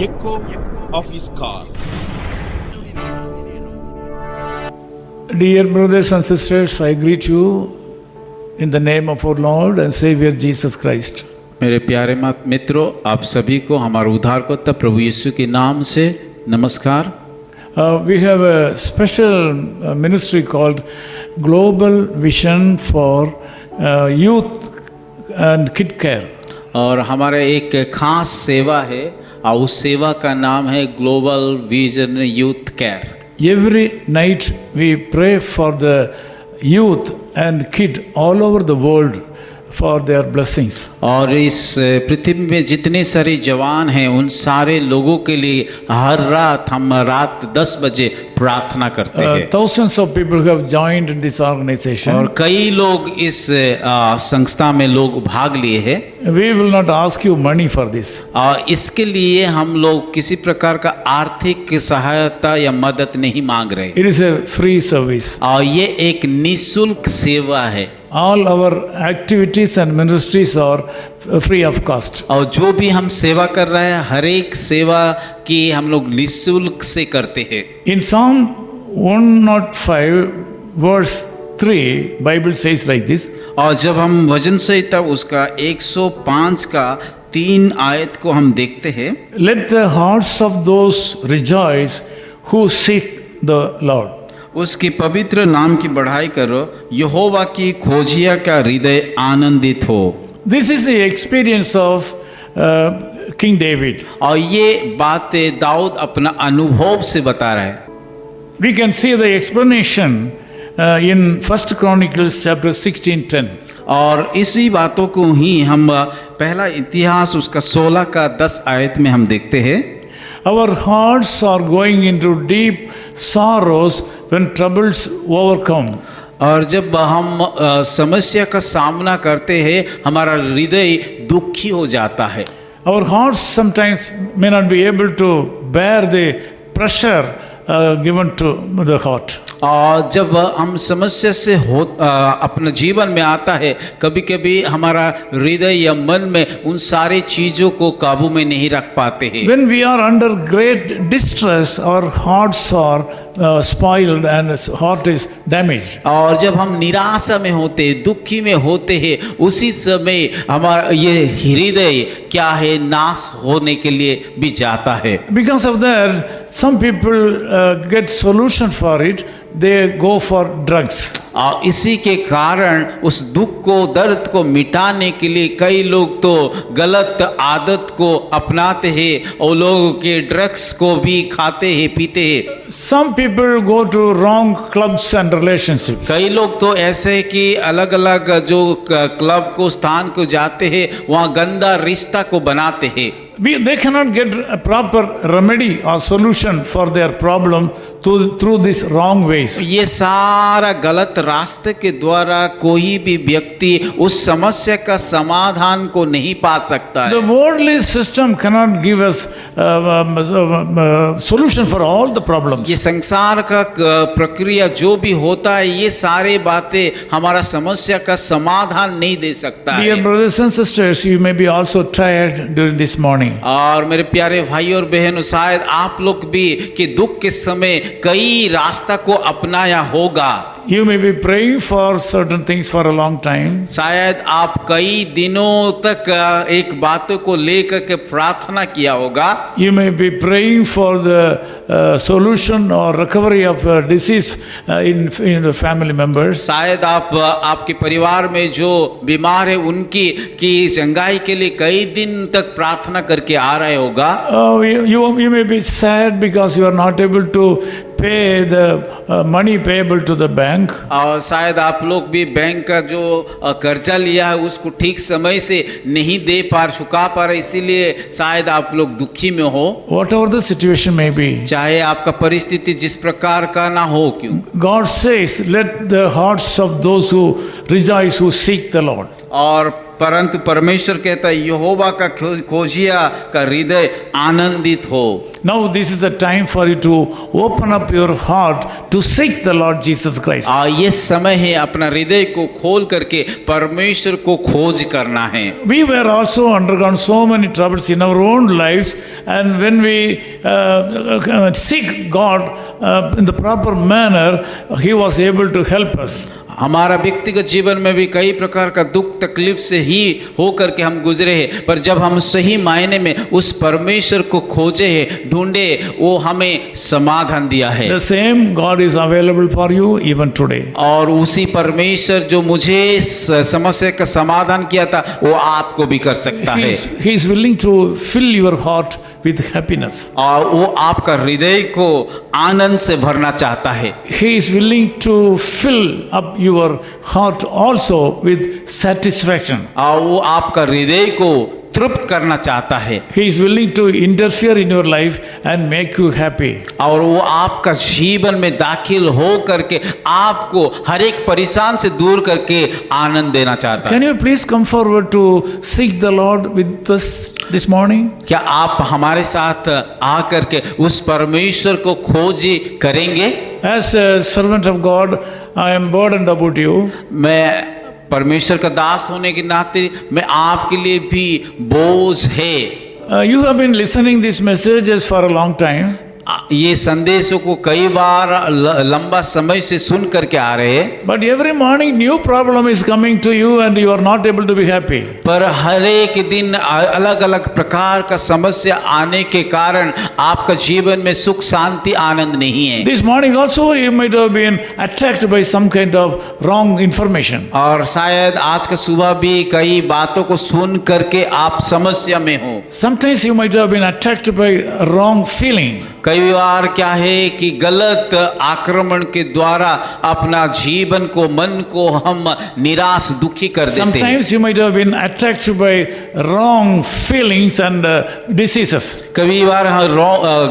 echo of his call. Dear brothers and sisters, I greet you in the name of our Lord and Savior Jesus Christ. मेरे प्यारे मित्रों, आप सभी को हमारे उद्धारकर्ता प्रभु यीशु के नाम से नमस्कार। We have a special ministry called Global Vision for Youth and Kid Care. और हमारा एक खास सेवा है और उस सेवा का नाम है global vision youth care. Every night we pray for the youth and kid all over the world for their blessings. और इस पृथ्वी में जितने सारे जवान हैं उन सारे लोगों के लिए हर रात हम रात 10 बजे प्रार्थना करते हैं। Thousands of people have joined in this organization. और कई लोग इस संस्था में लोग भाग लिए हैं। We will not ask you money for this. और इसके लिए हम लोग किसी प्रकार का आर्थिक सहायता या मदद नहीं मांग रहे। It is a free service. और ये एक निःशुल्क सेवा है। All our activities and ministries are free of cost. और जो भी हम सेवा कर रहे हैं हर एक सेवा की हम लोग निःशुल्क से करते हैं। In Psalm 105 verse 3, Bible says like this. और जब हम वचन संहिता उसका 105 का 3 आयत को हम देखते हैं, Let the hearts of those rejoice who seek the Lord. उसकी पवित्र नाम की बढ़ाई करो, यहोवा की खोजिया का हृदय आनंदित हो। This is the experience of King David. और ये बातें दाऊद अपना अनुभव से बता रहा है। We can see the explanation in 1 Chronicles chapter 16:10. और इसी बातों को ही हम पहला इतिहास उसका 16 का 10 आयत में हम देखते हैं। Our hearts are going into deep sorrows when troubles overcome. और जब हम समस्या का सामना करते हैं हमारा हृदय दुखी हो जाता है। Our hearts sometimes may not be able to bear the pressure given to the heart. और जब हम समस्या से अपना जीवन में आता है कभी कभी हमारा हृदय या मन में उन सारे चीज़ों को काबू में नहीं रख पाते हैं। When we are under great distress, our hearts are spoiled and heart is damaged. और जब हम निराशा में होते हैं दुखी में होते हैं उसी समय हमारा ये हृदय क्या है नाश होने के लिए भी जाता है। Because of that, some people get solution for it. They go for drugs. और इसी के कारण उस दुख को दर्द को मिटाने के लिए कई लोग तो गलत आदत को अपनाते हैं और लोगों के ड्रग्स को भी खाते हैं पीते हैं। Some people go to wrong clubs and relationships. कई लोग तो ऐसे कि अलग अलग जो क्लब को स्थान को जाते हैं वहाँ गंदा रिश्ता को बनाते हैं। They cannot get a proper remedy or solution for their problem through these wrong ways. ये सारा गलत रास्ते के द्वारा कोई भी व्यक्ति उस समस्या का समाधान को नहीं पा सकता है। The worldly system cannot give us solution for all the problems. ये संसार का प्रक्रिया जो भी होता है ये सारे बातें हमारा समस्या का समाधान नहीं दे सकता है। Dear brothers and sisters, you may be also tired during this morning. और मेरे प्यारे भाई और बहनों शायद आप लोग भी कि दुख के समय कई रास्ता को अपनाया होगा। You may be praying for certain things for a long time. शायद आप कई दिनों तक एक बातों को लेकर के प्रार्थना किया होगा। You may be praying for the solution or recovery of disease in the family members. शायद आप आपके परिवार में जो बीमार है उनकी की चंगाई के लिए कई दिन तक प्रार्थना करके आ रहे होगा। You may be sad because you are not able to pay the money payable to the bank. और शायद आप लोग भी बैंक का जो कर्जा लिया है उसको ठीक समय से नहीं दे चुका पा रहे इसीलिए शायद आप लोग दुखी में हो। Whatever the situation may be, चाहे आपका परिस्थिति जिस प्रकार का ना हो क्यों, God says, let the hearts of those who rejoice who seek the Lord. और परंतु परमेश्वर कहता है यहोवा का खोजिया का हृदय आनंदित हो। Now this is a time for you to open up your heart to seek the Lord Jesus Christ. ये समय है अपना हृदय को खोल करके परमेश्वर को खोज करना है। We were also undergone so many troubles in our own lives, and when we seek God in the proper manner, He was able to help us. हमारा व्यक्तिगत जीवन में भी कई प्रकार का दुख तकलीफ से ही हो करके हम गुजरे हैं, पर जब हम सही मायने में उस परमेश्वर को खोजे हैं, ढूंढे, वो हमें समाधान दिया है। The same God is available for you even today. और उसी परमेश्वर जो मुझे समस्या का समाधान किया था, वो आपको भी कर सकता है। He is willing to fill your heart with happiness. और वो आपका हृदय को आनंद से भरना चाहता है। He is willing to fill up your heart also with satisfaction. और वो आपका हृदय को तृप्त करना चाहता है। He is willing to interfere in your life and make you happy. और वो आपका जीवन में दाखिल हो करके आपको हर एक परेशान से दूर करके आनंद देना चाहता है। Can you please come forward to seek the Lord with us this morning? क्या आप हमारे साथ आ करके उस परमेश्वर को खोज करेंगे? As a servant of God, I am burdened about you. मैं परमेश्वर का दास होने के नाते मैं आपके लिए भी बोझ है। You have been listening these messages for a long time. ये संदेशों को कई बार लंबा समय से सुन करके आ रहे हैं। But every morning new problem is coming to you and you are not able to be happy. पर हर एक दिन अलग अलग प्रकार का समस्या आने के कारण आपका जीवन में सुख शांति आनंद नहीं है। This morning also you might have been attacked by some kind of wrong information. और शायद आज का सुबह भी कई बातों को सुन करके आप समस्या में हो। Sometimes you might have been attacked by wrong feeling. कई बार क्या है कि गलत आक्रमण के द्वारा अपना जीवन को मन को हम निराश दुखी कर देते हैं। Sometimes you might have been attacked by wrong feelings and diseases. कई बार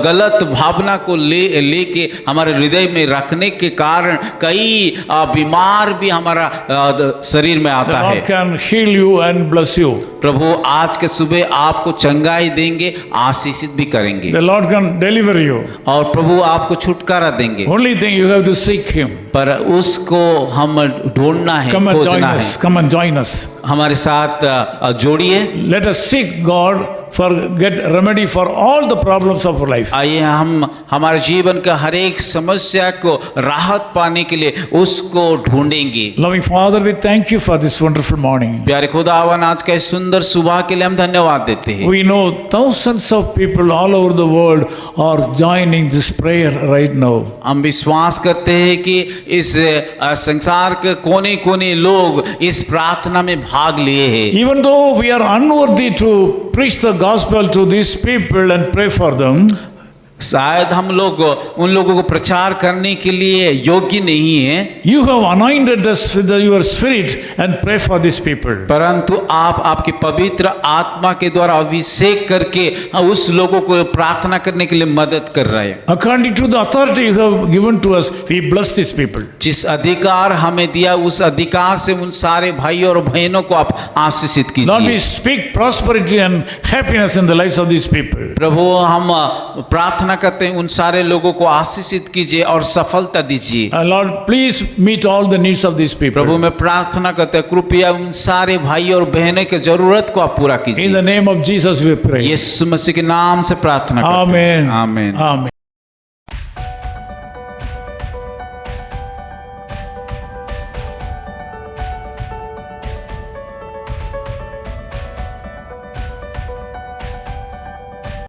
गलत भावना को लेके हमारे हृदय में रखने के कारण कई बीमार भी हमारा शरीर में आता The है। Lord can heal you and bless you. प्रभु आज के सुबह आपको चंगाई देंगे, आशीषित भी करेंगे। The Lord can deliver you. और प्रभु आपको छुटकारा देंगे। Only thing you have to seek Him. पर उसको हम ढूंढना है, Come and join खोजना है। us. Come and join us. हमारे साथ जोड़िए। Let us seek God for get remedy for all the problems of our life. आइए हम हमारे जीवन का हर एक समस्या को राहत पाने के लिए उसको ढूंढेंगे। Loving Father, we thank you for this wonderful morning. प्यारे खुदावन, आज का इस सुंदर सुबह के लिए हम धन्यवाद देते हैं। We know thousands of people all over the world are joining this prayer right now. हम विश्वास करते हैं कि इस संसार के कोने कोने लोग इस प्रार्थना में भाग लिए हैं। Even though we are unworthy to preach the gospel to these people and pray for them, शायद हम लोग उन लोगों को प्रचार करने के लिए योग्य नहीं है। you have anointed us with your spirit and pray for these people. परंतु आप आपके पवित्र आत्मा के द्वारा अभिषेक करके उस लोगों को प्रार्थना करने के लिए मदद कर रहे हैं। According to the authority you have given to us, we bless these people. जिस अधिकार हमें दिया उस अधिकार से उन सारे भाइयों और बहनों को आप आशीषित Lord, we कीजिए। speak prosperity and happiness in the lives of these people. प्रभु हम प्रार्थना करते हैं उन सारे लोगों को आशीषित कीजिए और सफलता दीजिए। Lord, please meet all the needs of these people. प्रभु मैं प्रार्थना करते हैं कृपया उन सारे भाई और बहनों के जरूरत को आप पूरा In कीजिए। the name of Jesus we pray. यीशु मसीह के नाम से प्रार्थना करते हैं। Amen. आमीन। Amen.